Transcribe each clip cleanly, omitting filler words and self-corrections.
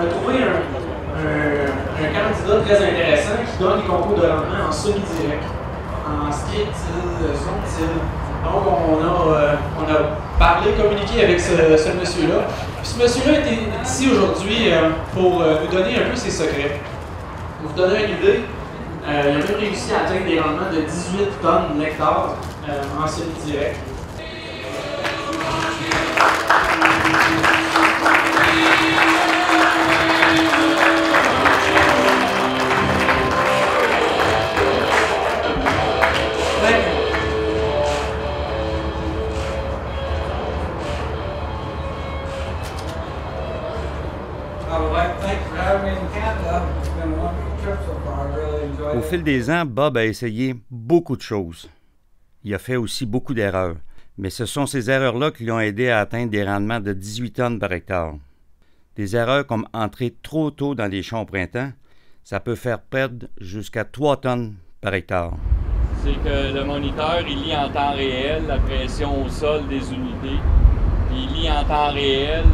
On a trouvé un candidat très intéressant qui donne les concours de rendement en semi-direct, en script-till, zone-till. Donc, on a parlé, communiqué avec ce monsieur-là. Puis ce monsieur-là est ici aujourd'hui pour nous donner un peu ses secrets. Pour vous donner une idée, il a même réussi à atteindre des rendements de 18 tonnes l'hectare en semi-direct. Au fil des ans, Bob a essayé beaucoup de choses. Il a fait aussi beaucoup d'erreurs, mais ce sont ces erreurs-là qui l'ont aidé à atteindre des rendements de 18 tonnes par hectare. Des erreurs comme entrer trop tôt dans les champs au printemps, ça peut faire perdre jusqu'à 3 tonnes par hectare. C'est que le moniteur, il lit en temps réel la pression au sol des unités. Puis il lit en temps réel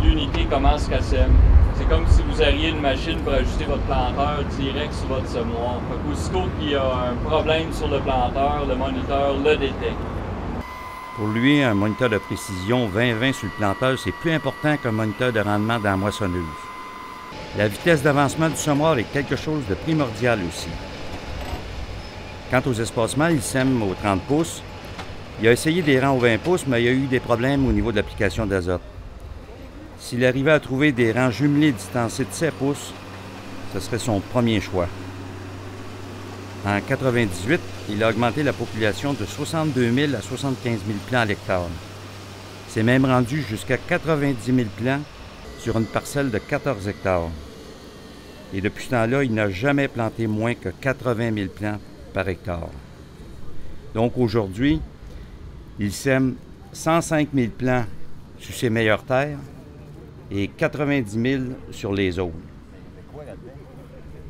l'unité comment ce qu'elle sème. C'est comme si vous aviez une machine pour ajuster votre planteur direct sur votre semoir. Aussitôt qu'il y a un problème sur le planteur, le moniteur le détecte. Pour lui, un moniteur de précision 20-20 sur le planteur, c'est plus important qu'un moniteur de rendement dans la moissonneuse. La vitesse d'avancement du semoir est quelque chose de primordial aussi. Quant aux espacements, il sème aux 30 pouces. Il a essayé des rangs aux 20 pouces, mais il y a eu des problèmes au niveau de l'application d'azote. S'il arrivait à trouver des rangs jumelés distancés de 7 pouces, ce serait son premier choix. En 1998, il a augmenté la population de 62 000 à 75 000 plants à l'hectare. C'est même rendu jusqu'à 90 000 plants sur une parcelle de 14 hectares. Et depuis ce temps-là, il n'a jamais planté moins que 80 000 plants par hectare. Donc aujourd'hui, il sème 105 000 plants sur ses meilleures terres et 90 000 sur les autres.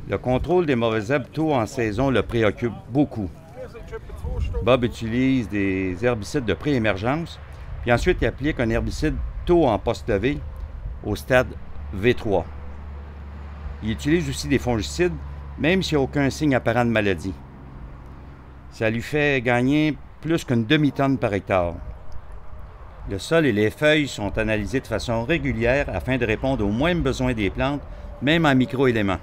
Le contrôle des mauvais habitats en saison le préoccupe beaucoup. Bob utilise des herbicides de pré-émergence, puis ensuite il applique un herbicide tôt en poste levé au stade V3. Il utilise aussi des fongicides, même s'il n'y a aucun signe apparent de maladie. Ça lui fait gagner plus qu'une demi-tonne par hectare. Le sol et les feuilles sont analysés de façon régulière afin de répondre aux moindres besoins des plantes, même en micro-éléments.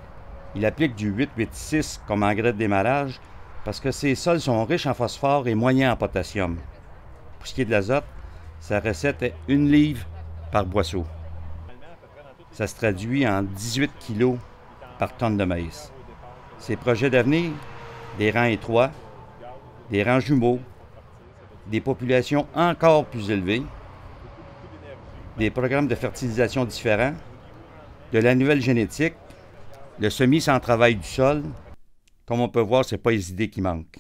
Il applique du 8-8-6 comme engrais de démarrage parce que ces sols sont riches en phosphore et moyens en potassium. Pour ce qui est de l'azote, sa recette est 1 livre par boisseau. Ça se traduit en 18 kg par tonne de maïs. Ses projets d'avenir, des rangs étroits, des rangs jumeaux, des populations encore plus élevées, des programmes de fertilisation différents, de la nouvelle génétique, le semis sans travail du sol. Comme on peut voir, ce n'est pas les idées qui manquent.